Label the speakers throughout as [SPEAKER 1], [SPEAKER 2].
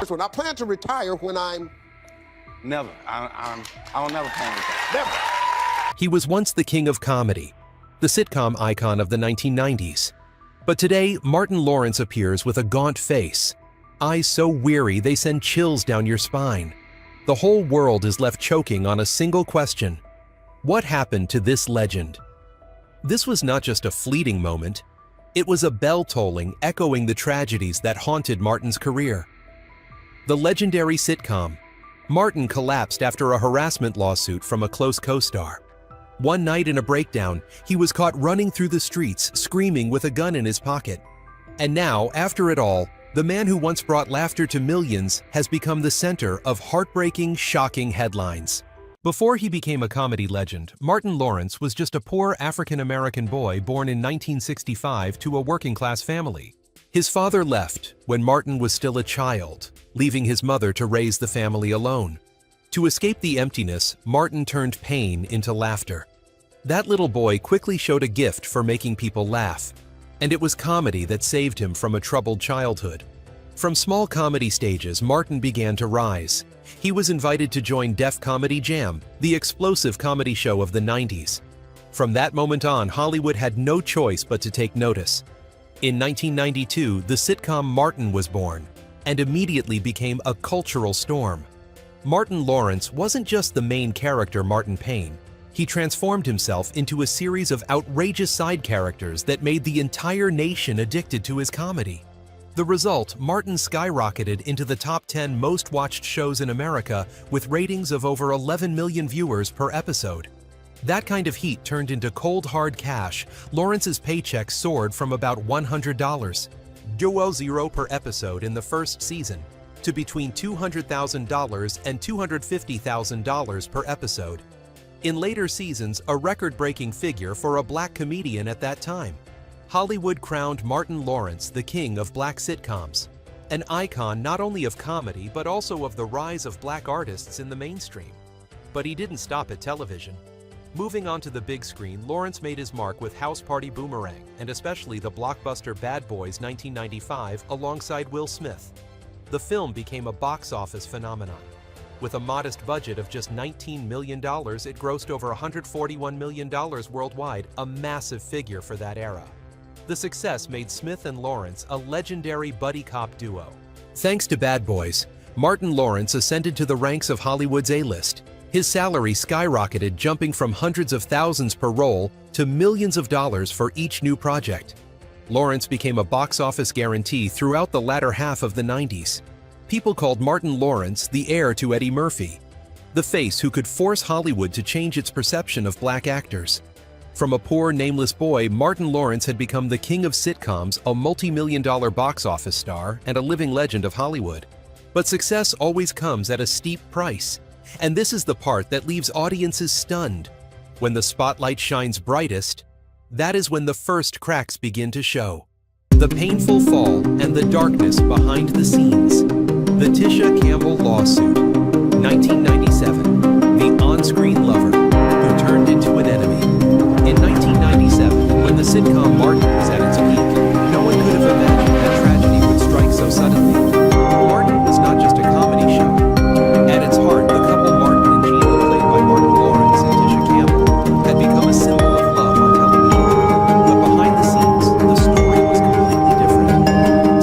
[SPEAKER 1] this one. I plan to retire when I'm...
[SPEAKER 2] Never. I'll never plan with that.
[SPEAKER 1] Never.
[SPEAKER 3] He was once the king of comedy, the sitcom icon of the 1990s. But today, Martin Lawrence appears with a gaunt face, eyes so weary they send chills down your spine. The whole world is left choking on a single question: what happened to this legend? This was not just a fleeting moment. It was a bell tolling, echoing the tragedies that haunted Martin's career. The legendary sitcom. Martin collapsed after a harassment lawsuit from a close co-star. One night in a breakdown, he was caught running through the streets, screaming with a gun in his pocket. And now, after it all, the man who once brought laughter to millions has become the center of heartbreaking, shocking headlines. Before he became a comedy legend, Martin Lawrence was just a poor African-American boy born in 1965 to a working-class family. His father left when Martin was still a child, leaving his mother to raise the family alone. To escape the emptiness, Martin turned pain into laughter. That little boy quickly showed a gift for making people laugh, and it was comedy that saved him from a troubled childhood. From small comedy stages, Martin began to rise. He was invited to join Def Comedy Jam, the explosive comedy show of the 90s. From that moment on, Hollywood had no choice but to take notice. In 1992, the sitcom Martin was born, and immediately became a cultural storm. Martin Lawrence wasn't just the main character Martin Payne. He transformed himself into a series of outrageous side characters that made the entire nation addicted to his comedy. The result, Martin skyrocketed into the top 10 most watched shows in America with ratings of over 11 million viewers per episode. That kind of heat turned into cold hard cash. Lawrence's paycheck soared from about $100, duo zero per episode in the first season, to between $200,000 and $250,000 per episode. In later seasons, a record-breaking figure for a black comedian at that time. Hollywood crowned Martin Lawrence the king of black sitcoms, an icon not only of comedy but also of the rise of black artists in the mainstream. But he didn't stop at television. Moving on to the big screen, Lawrence made his mark with House Party Boomerang and especially the blockbuster Bad Boys 1995 alongside Will Smith. The film became a box office phenomenon. With a modest budget of just $19 million, it grossed over $141 million worldwide, a massive figure for that era. The success made Smith and Lawrence a legendary buddy cop duo. Thanks to Bad Boys, Martin Lawrence ascended to the ranks of Hollywood's A-list. His salary skyrocketed, jumping from hundreds of thousands per role to millions of dollars for each new project. Lawrence became a box office guarantee throughout the latter half of the 90s. People called Martin Lawrence the heir to Eddie Murphy, the face who could force Hollywood to change its perception of black actors. From a poor, nameless boy, Martin Lawrence had become the king of sitcoms, a multi-million-dollar box office star, and a living legend of Hollywood. But success always comes at a steep price. And this is the part that leaves audiences stunned. When the spotlight shines brightest, that is when the first cracks begin to show. The painful fall and the darkness behind the scenes. The Tisha Campbell lawsuit. 1997. The on-screen lover who turned into an enemy. In 1997, when the sitcom Martin was at its peak, no one could have imagined that tragedy would strike so suddenly. Martin was not just a comedy show. At its heart, the couple Martin and Gina, played by Martin Lawrence and Tisha Campbell, had become a symbol of love on television. But behind the scenes, the story was completely different.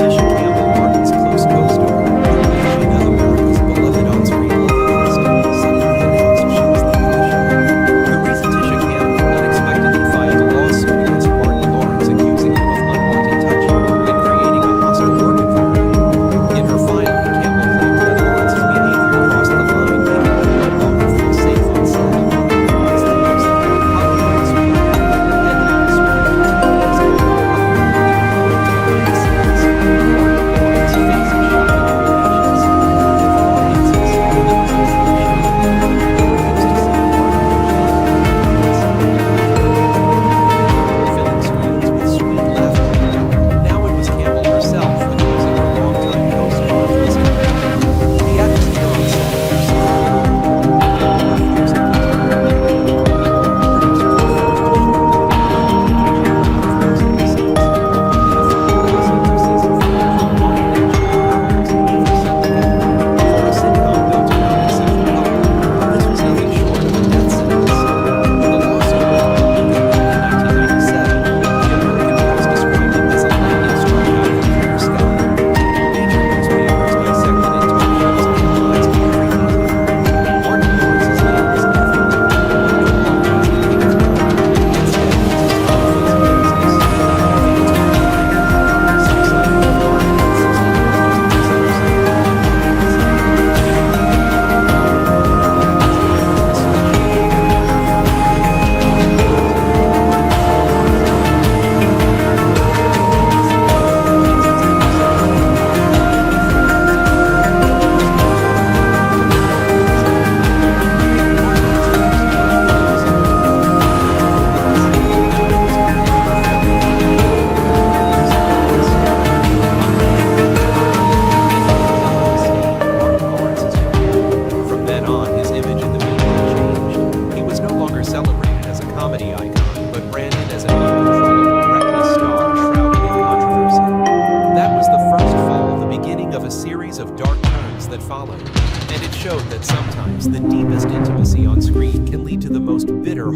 [SPEAKER 3] Tisha Campbell, Martin's close co-star, who became America's beloved on-screen love interest, suddenly announced she was leaving the show. The reason Tisha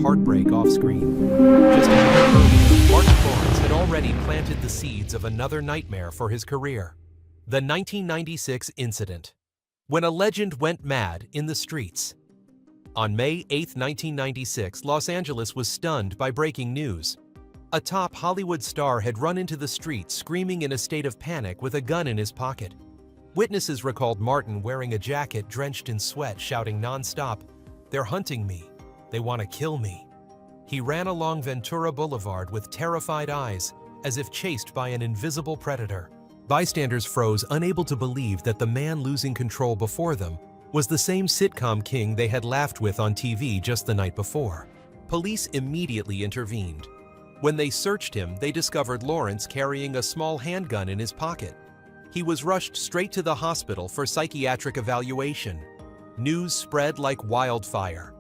[SPEAKER 3] heartbreak off-screen. Just a year earlier, Martin Lawrence had already planted the seeds of another nightmare for his career. The 1996 incident, when a legend went mad in the streets. On May 8, 1996, Los Angeles was stunned by breaking news. A top Hollywood star had run into the street screaming in a state of panic with a gun in his pocket. Witnesses recalled Martin wearing a jacket drenched in sweat, shouting nonstop, "They're hunting me. They want to kill me." He ran along Ventura Boulevard with terrified eyes, as if chased by an invisible predator. Bystanders froze, unable to believe that the man losing control before them was the same sitcom king they had laughed with on TV just the night before. Police immediately intervened. When they searched him, they discovered Lawrence carrying a small handgun in his pocket. He was rushed straight to the hospital for psychiatric evaluation. News spread like wildfire.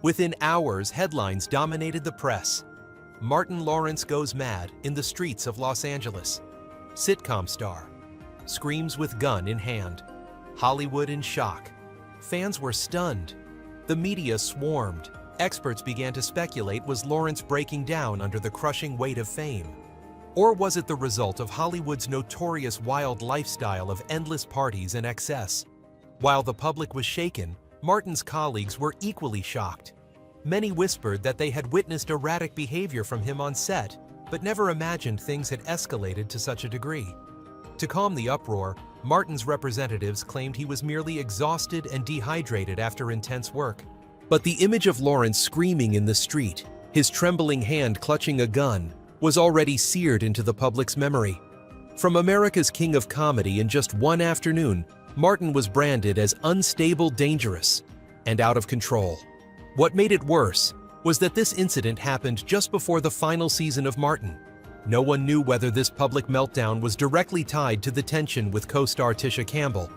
[SPEAKER 3] Within hours, headlines dominated the press. Martin Lawrence goes mad in the streets of Los Angeles. Sitcom star screams with gun in hand. Hollywood in shock. Fans were stunned. The media swarmed. Experts began to speculate, was Lawrence breaking down under the crushing weight of fame? Or was it the result of Hollywood's notorious wild lifestyle of endless parties and excess? While the public was shaken, Martin's colleagues were equally shocked. Many whispered that they had witnessed erratic behavior from him on set, but never imagined things had escalated to such a degree. To calm the uproar, Martin's representatives claimed he was merely exhausted and dehydrated after intense work. But the image of Lawrence screaming in the street, his trembling hand clutching a gun, was already seared into the public's memory. From America's King of Comedy in just one afternoon, Martin was branded as unstable, dangerous, and out of control. What made it worse was that this incident happened just before the final season of Martin. No one knew whether this public meltdown was directly tied to the tension with co-star Tisha Campbell.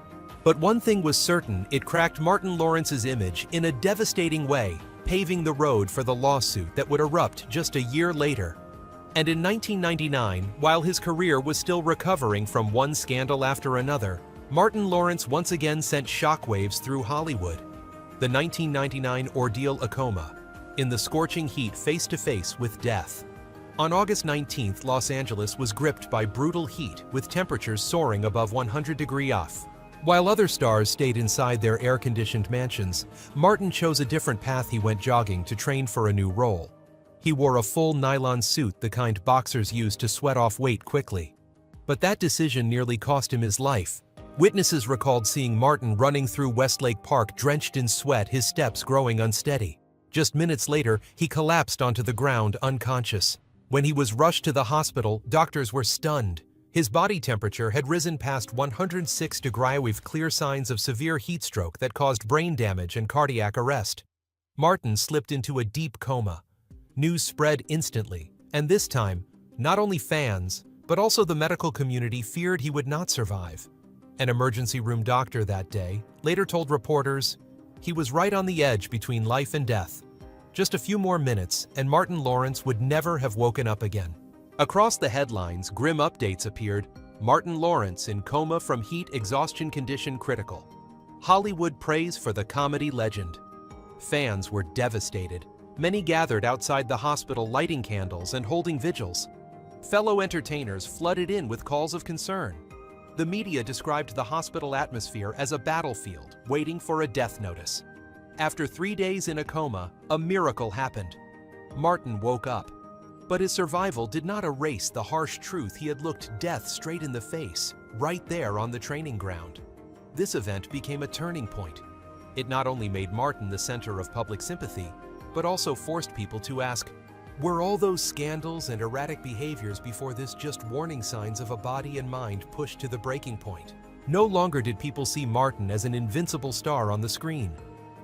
[SPEAKER 3] But one thing was certain, it cracked Martin Lawrence's image in a devastating way, paving the road for the lawsuit that would erupt just a year later. And in 1999, while his career was still recovering from one scandal after another, Martin Lawrence once again sent shockwaves through Hollywood. The 1999 ordeal Acoma, in the scorching heat face-to-face with death. On August 19th, Los Angeles was gripped by brutal heat with temperatures soaring above 100 degrees off. While other stars stayed inside their air-conditioned mansions, Martin chose a different path. He went jogging to train for a new role. He wore a full nylon suit, the kind boxers use to sweat off weight quickly. But that decision nearly cost him his life. Witnesses recalled seeing Martin running through Westlake Park drenched in sweat, his steps growing unsteady. Just minutes later, he collapsed onto the ground unconscious. When he was rushed to the hospital, doctors were stunned. His body temperature had risen past 106 degrees with clear signs of severe heat stroke that caused brain damage and cardiac arrest. Martin slipped into a deep coma. News spread instantly, and this time, not only fans, but also the medical community feared he would not survive. An emergency room doctor that day later told reporters, he was right on the edge between life and death. Just a few more minutes, and Martin Lawrence would never have woken up again. Across the headlines, grim updates appeared. Martin Lawrence in coma from heat exhaustion condition critical. Hollywood praise for the comedy legend. Fans were devastated. Many gathered outside the hospital lighting candles and holding vigils. Fellow entertainers flooded in with calls of concern. The media described the hospital atmosphere as a battlefield waiting for a death notice. After 3 days in a coma, a miracle happened. Martin woke up. But his survival did not erase the harsh truth. He had looked death straight in the face, right there on the training ground. This event became a turning point. It not only made Martin the center of public sympathy, but also forced people to ask, were all those scandals and erratic behaviors before this just warning signs of a body and mind pushed to the breaking point? No longer did people see Martin as an invincible star on the screen.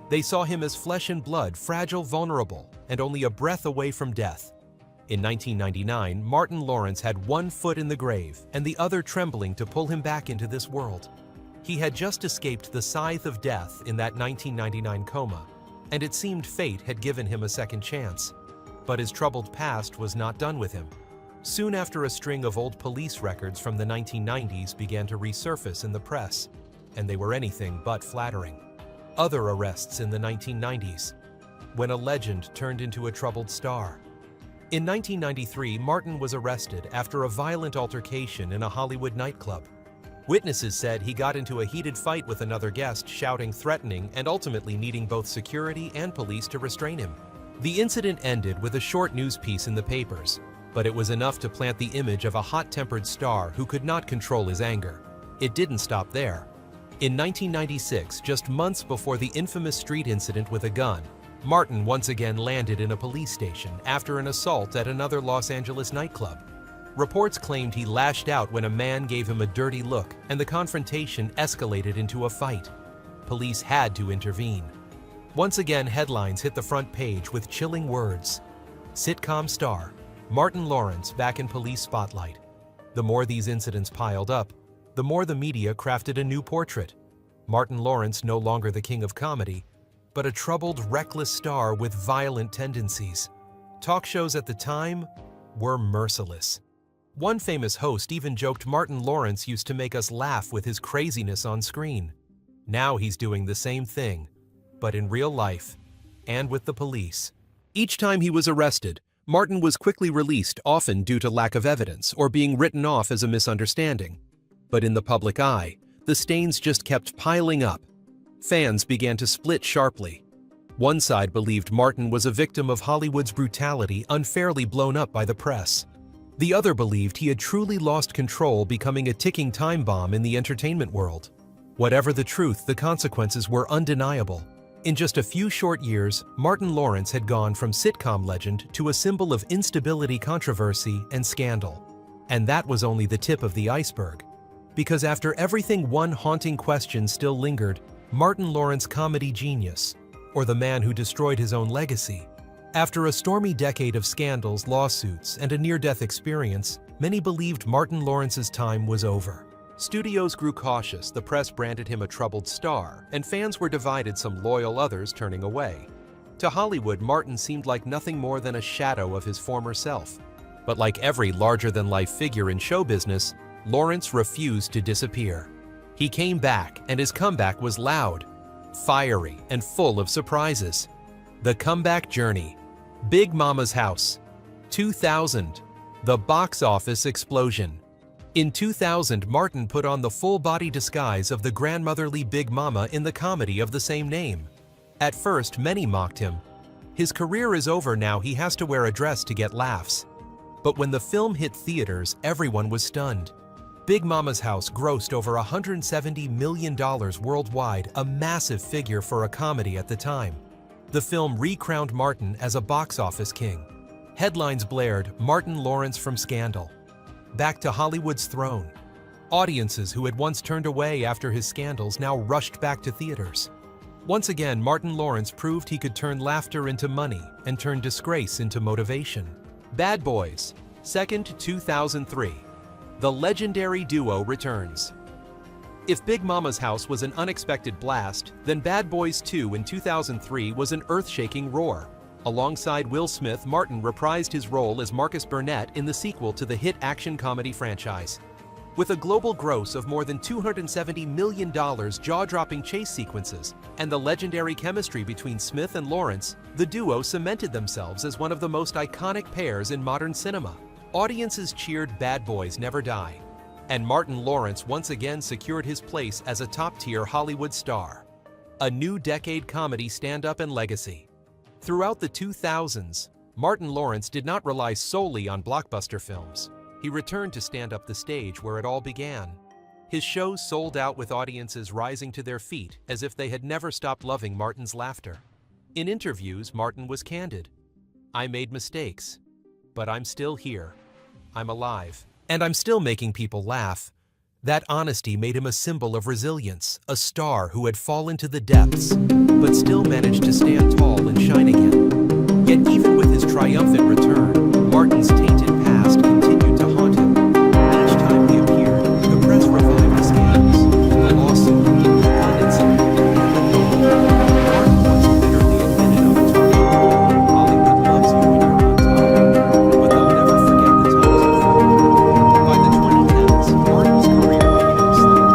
[SPEAKER 3] They saw him as flesh and blood, fragile, vulnerable, and only a breath away from death. In 1999, Martin Lawrence had one foot in the grave and the other trembling to pull him back into this world. He had just escaped the scythe of death in that 1999 coma, and it seemed fate had given him a second chance. But his troubled past was not done with him. Soon after, a string of old police records from the 1990s began to resurface in the press, and they were anything but flattering. Other arrests in the 1990s. when a legend turned into a troubled star. In 1993, Martin was arrested after a violent altercation in a Hollywood nightclub. Witnesses said he got into a heated fight with another guest, shouting, threatening, and ultimately needing both security and police to restrain him. The incident ended with a short news piece in the papers, but it was enough to plant the image of a hot-tempered star who could not control his anger. It didn't stop there. In 1996, just months before the infamous street incident with a gun, Martin once again landed in a police station after an assault at another Los Angeles nightclub. Reports claimed he lashed out when a man gave him a dirty look, and the confrontation escalated into a fight. Police had to intervene. Once again, headlines hit the front page with chilling words. Sitcom star Martin Lawrence back in police spotlight. The more these incidents piled up, the more the media crafted a new portrait. Martin Lawrence no longer the king of comedy, but a troubled, reckless star with violent tendencies. Talk shows at the time were merciless. One famous host even joked Martin Lawrence used to make us laugh with his craziness on screen. Now he's doing the same thing, but in real life, and with the police. Each time he was arrested, Martin was quickly released, often due to lack of evidence or being written off as a misunderstanding. But in the public eye, the stains just kept piling up. Fans began to split sharply. One side believed Martin was a victim of Hollywood's brutality, unfairly blown up by the press. The other believed he had truly lost control, becoming a ticking time bomb in the entertainment world. Whatever the truth, the consequences were undeniable. In just a few short years, Martin Lawrence had gone from sitcom legend to a symbol of instability, controversy, and scandal. And that was only the tip of the iceberg. Because after everything, one haunting question still lingered: Martin Lawrence, comedy genius, or the man who destroyed his own legacy? After a stormy decade of scandals, lawsuits, and a near-death experience, many believed Martin Lawrence's time was over. Studios grew cautious, the press branded him a troubled star, and fans were divided, some loyal, others turning away. To Hollywood, Martin seemed like nothing more than a shadow of his former self. But like every larger-than-life figure in show business, Lawrence refused to disappear. He came back, and his comeback was loud, fiery, and full of surprises. The comeback journey. Big Mama's House. 2000. The box office explosion. In 2000, Martin put on the full-body disguise of the grandmotherly Big Mama in the comedy of the same name. At first, many mocked him. His career is over now, he has to wear a dress to get laughs. But when the film hit theaters, everyone was stunned. Big Mama's House grossed over $170 million worldwide, a massive figure for a comedy at the time. The film recrowned Martin as a box office king. Headlines blared, "Martin Lawrence from Scandal. Back to Hollywood's throne." Audiences who had once turned away after his scandals now rushed back to theaters. Once again, Martin Lawrence proved he could turn laughter into money and turn disgrace into motivation. Bad Boys, 2nd, 2003. The legendary duo returns. If Big Mama's House was an unexpected blast, then Bad Boys 2 in 2003 was an earth-shaking roar. Alongside Will Smith, Martin reprised his role as Marcus Burnett in the sequel to the hit action comedy franchise. With a global gross of more than $270 million, jaw-dropping chase sequences, and the legendary chemistry between Smith and Lawrence, the duo cemented themselves as one of the most iconic pairs in modern cinema. Audiences cheered Bad Boys Never Die, and Martin Lawrence once again secured his place as a top-tier Hollywood star. A new decade comedy stand-up and legacy. Throughout the 2000s, Martin Lawrence did not rely solely on blockbuster films. He returned to stand up the stage where it all began. His shows sold out with audiences rising to their feet as if they had never stopped loving Martin's laughter. In interviews, Martin was candid. "I made mistakes, but I'm still here. I'm alive. And I'm still making people laugh." That honesty made him a symbol of resilience, a star who had fallen to the depths, but still managed to stand tall and shine again. Yet even with his triumphant return, Martin's tainted past continued to haunt him. Each time he appeared, the press revived the scandals, the lawsuit, the gun incident. Martin once bitterly admitted on the talk, "Hollywood loves you when you're on top, but they'll never forget the times you fought." By the 2010s, Martin's career began to slow.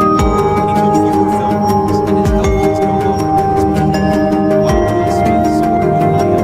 [SPEAKER 3] He took fewer film roles, and his health was no longer at its peak. While Will Smith soared with high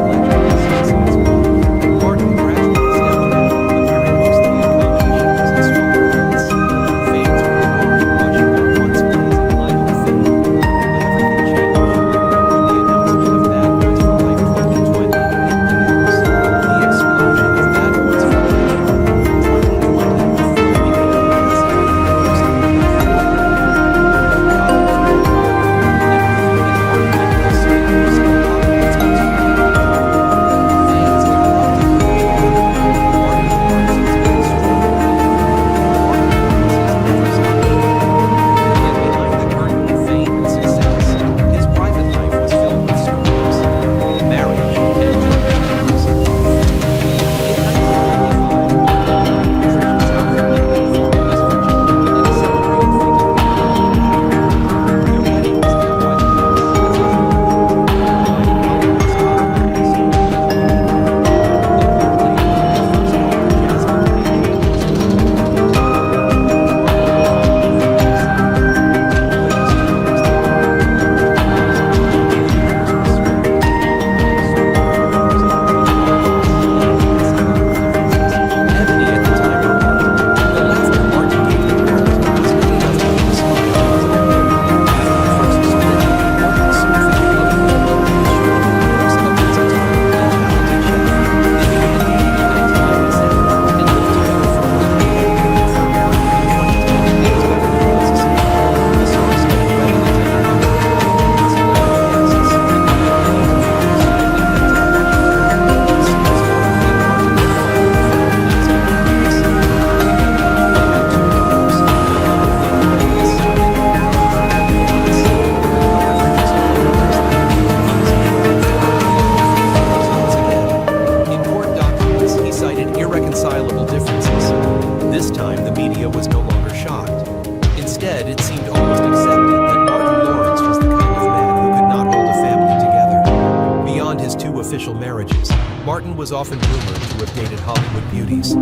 [SPEAKER 3] was often rumored to have dated Hollywood beauties,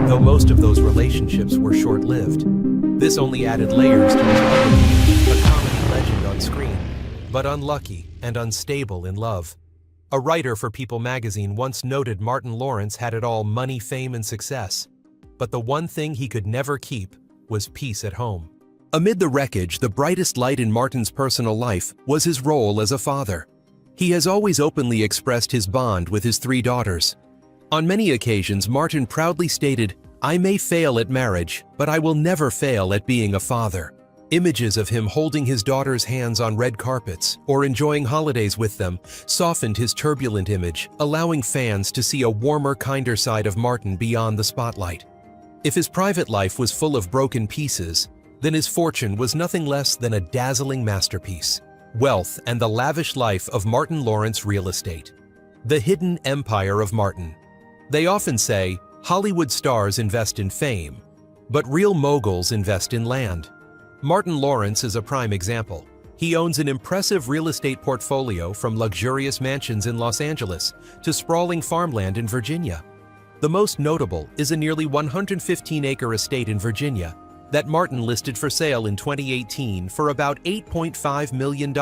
[SPEAKER 3] though most of those relationships were short-lived. This only added layers to his identity, a comedy legend on screen, but unlucky and unstable in love. A writer for People magazine once noted Martin Lawrence had it all: money, fame, and success. But the one thing he could never keep was peace at home. Amid the wreckage, the brightest light in Martin's personal life was his role as a father. He has always openly expressed his bond with his 3 daughters. On many occasions, Martin proudly stated, "I may fail at marriage, but I will never fail at being a father." Images of him holding his daughters' hands on red carpets or enjoying holidays with them softened his turbulent image, allowing fans to see a warmer, kinder side of Martin beyond the spotlight. If his private life was full of broken pieces, then his fortune was nothing less than a dazzling masterpiece. Wealth and the lavish life of Martin Lawrence Real Estate. The hidden empire of Martin. They often say, Hollywood stars invest in fame, but real moguls invest in land. Martin Lawrence is a prime example. He owns an impressive real estate portfolio, from luxurious mansions in Los Angeles to sprawling farmland in Virginia. The most notable is a nearly 115-acre estate in Virginia that Martin listed for sale in 2018 for about $8.5 million.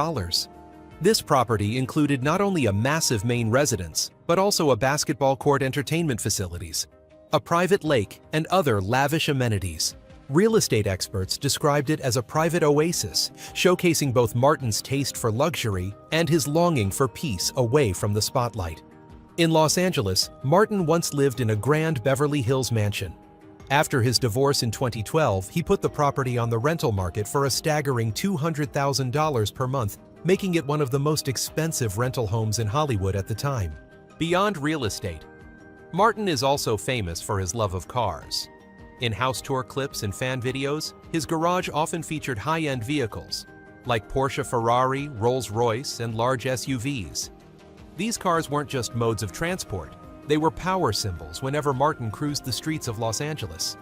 [SPEAKER 3] This property included not only a massive main residence, but also a basketball court, entertainment facilities, a private lake, and other lavish amenities. Real estate experts described it as a private oasis, showcasing both Martin's taste for luxury and his longing for peace away from the spotlight. In Los Angeles, Martin once lived in a grand Beverly Hills mansion. After his divorce in 2012, he put the property on the rental market for a staggering $200,000 per month, making it one of the most expensive rental homes in Hollywood at the time. Beyond real estate, Martin is also famous for his love of cars. In house tour clips and fan videos, his garage often featured high-end vehicles, like Porsche, Ferrari, Rolls-Royce, and large SUVs. These cars weren't just modes of transport. They were power symbols whenever Martin cruised the streets of Los Angeles.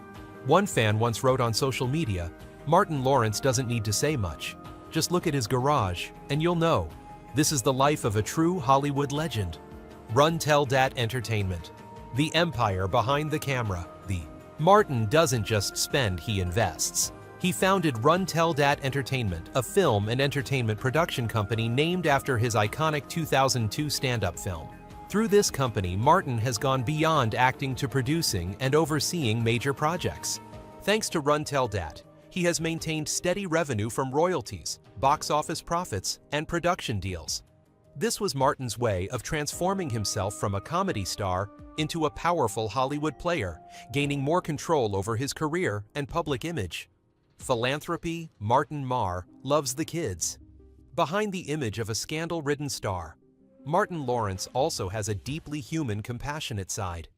[SPEAKER 3] One fan once wrote on social media, "Martin Lawrence doesn't need to say much. Just look at his garage, and you'll know. This is the life of a true Hollywood legend." Run Tell Dat Entertainment. The empire behind the camera. Martin doesn't just spend, he invests. He founded Run Tell Dat Entertainment, a film and entertainment production company named after his iconic 2002 stand-up film. Through this company, Martin has gone beyond acting to producing and overseeing major projects. Thanks to Run Tell Dat, he has maintained steady revenue from royalties, box office profits, and production deals. This was Martin's way of transforming himself from a comedy star into a powerful Hollywood player, gaining more control over his career and public image. Philanthropy. Martin Marr loves the kids. Behind the image of a scandal-ridden star, Martin Lawrence also has a deeply human, compassionate side.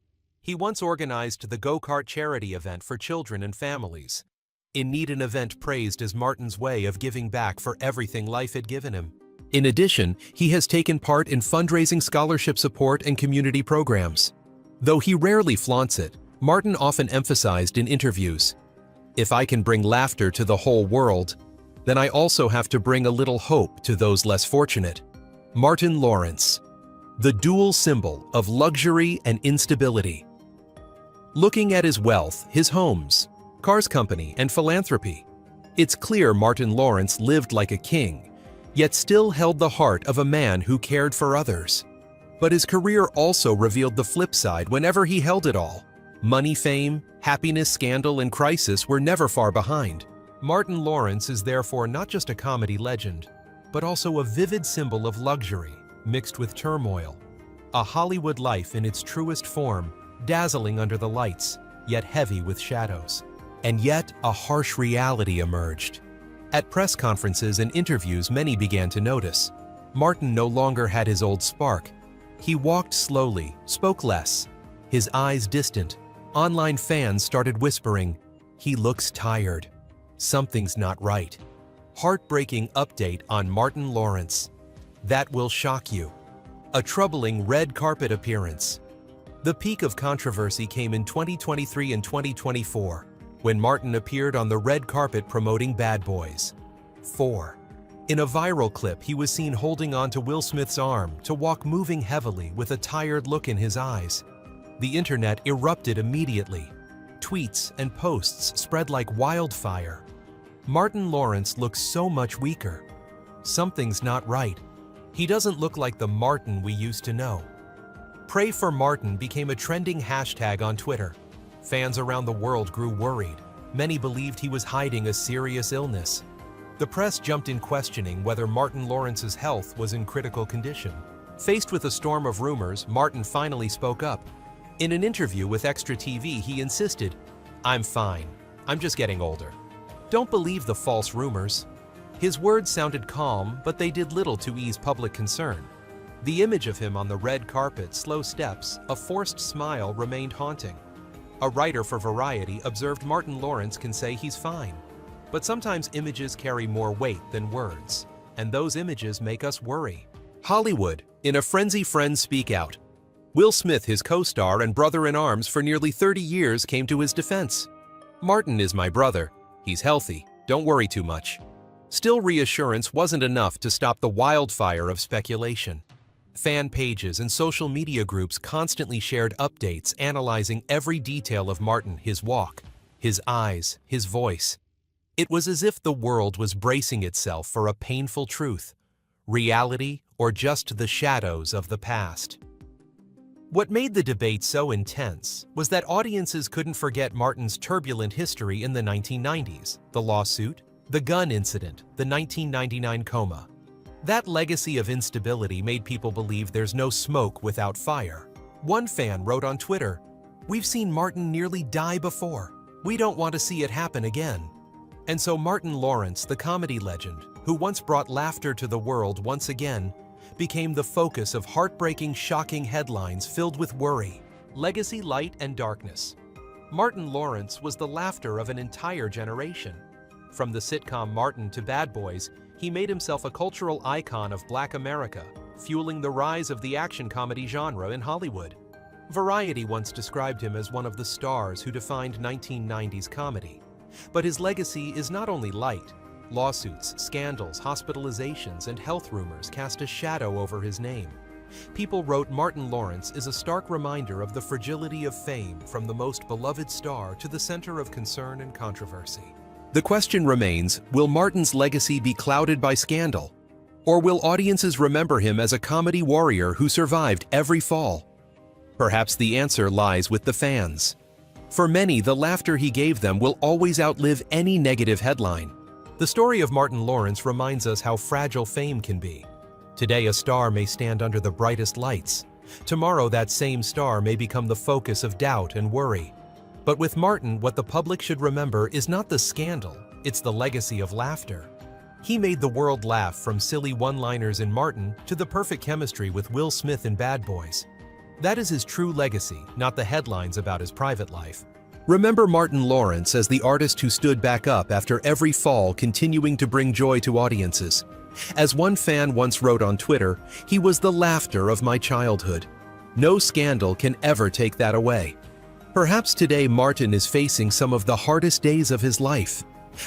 [SPEAKER 3] He once organized the Go-Kart charity event for children and families in need, an event praised as Martin's way of giving back for everything life had given him. In addition, he has taken part in fundraising, scholarship support, and community programs. Though he rarely flaunts it, Martin often emphasized in interviews, "If I can bring laughter to the whole world, then I also have to bring a little hope to those less fortunate." Martin Lawrence, the dual symbol of luxury and instability. Looking at his wealth, his homes, cars company, and philanthropy, it's clear Martin Lawrence lived like a king, yet still held the heart of a man who cared for others. But his career also revealed the flip side whenever he held it all. Money, fame, happiness, scandal, and crisis were never far behind. Martin Lawrence is therefore not just a comedy legend, but also a vivid symbol of luxury mixed with turmoil. A Hollywood life in its truest form, dazzling under the lights, yet heavy with shadows. And yet, a harsh reality emerged. At press conferences and interviews, many began to notice Martin no longer had his old spark. He walked slowly, spoke less, his eyes distant. Online fans started whispering, "He looks tired. Something's not right." Heartbreaking update on Martin Lawrence. That will shock you. A troubling red carpet appearance. The peak of controversy came in 2023 and 2024, when Martin appeared on the red carpet promoting Bad Boys 4. In a viral clip, he was seen holding on to Will Smith's arm to walk, moving heavily with a tired look in his eyes. The internet erupted immediately. Tweets and posts spread like wildfire. Martin Lawrence looks so much weaker. Something's not right. He doesn't look like the Martin we used to know. Pray for Martin became a trending hashtag on Twitter. Fans around the world grew worried. Many believed he was hiding a serious illness. The press jumped in questioning whether Martin Lawrence's health was in critical condition. Faced with a storm of rumors, Martin finally spoke up. In an interview with Extra TV, he insisted, "I'm fine. I'm just getting older. Don't believe the false rumors." His words sounded calm, but they did little to ease public concern. The image of him on the red carpet, slow steps, a forced smile remained haunting. A writer for Variety observed Martin Lawrence can say he's fine. But sometimes images carry more weight than words, and those images make us worry. Hollywood, in a frenzy friends speak out. Will Smith, his co-star and brother-in-arms for nearly 30 years, came to his defense. "Martin is my brother. He's healthy. Don't worry too much." Still, reassurance wasn't enough to stop the wildfire of speculation. Fan pages and social media groups constantly shared updates analyzing every detail of Martin, his walk, his eyes, his voice. It was as if the world was bracing itself for a painful truth, reality or just the shadows of the past. What made the debate so intense was that audiences couldn't forget Martin's turbulent history in the 1990s, the lawsuit, the gun incident, the 1999 coma. That legacy of instability made people believe there's no smoke without fire. One fan wrote on Twitter, "We've seen Martin nearly die before. We don't want to see it happen again." And so Martin Lawrence, the comedy legend, who once brought laughter to the world once again, became the focus of heartbreaking, shocking headlines filled with worry. Legacy, light, and darkness. Martin Lawrence was the laughter of an entire generation. From the sitcom Martin to Bad Boys, he made himself a cultural icon of Black America, fueling the rise of the action comedy genre in Hollywood. Variety once described him as one of the stars who defined 1990s comedy. But his legacy is not only light. Lawsuits, scandals, hospitalizations, and health rumors cast a shadow over his name. People wrote Martin Lawrence is a stark reminder of the fragility of fame, from the most beloved star to the center of concern and controversy. The question remains, will Martin's legacy be clouded by scandal? Or will audiences remember him as a comedy warrior who survived every fall? Perhaps the answer lies with the fans. For many, the laughter he gave them will always outlive any negative headline. The story of Martin Lawrence reminds us how fragile fame can be. Today, a star may stand under the brightest lights. Tomorrow, that same star may become the focus of doubt and worry. But with Martin, what the public should remember is not the scandal, it's the legacy of laughter. He made the world laugh, from silly one-liners in Martin to the perfect chemistry with Will Smith in Bad Boys. That is his true legacy, not the headlines about his private life. Remember Martin Lawrence as the artist who stood back up after every fall, continuing to bring joy to audiences. As one fan once wrote on Twitter, "He was the laughter of my childhood. No scandal can ever take that away." Perhaps today Martin is facing some of the hardest days of his life,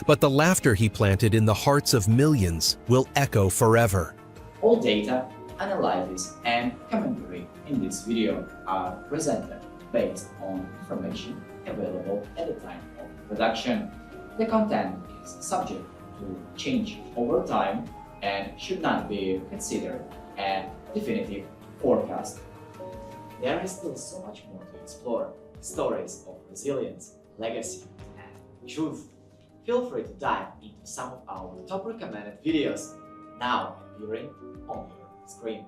[SPEAKER 3] but the laughter he planted in the hearts of millions will echo forever.
[SPEAKER 4] All data, analysis, and commentary in this video are presented based on information available at the time of production. The content is subject to change over time and should not be considered a definitive forecast. There is still so much more to explore. Stories of resilience, legacy, and truth. Feel free to dive into some of our top recommended videos now appearing on your screen.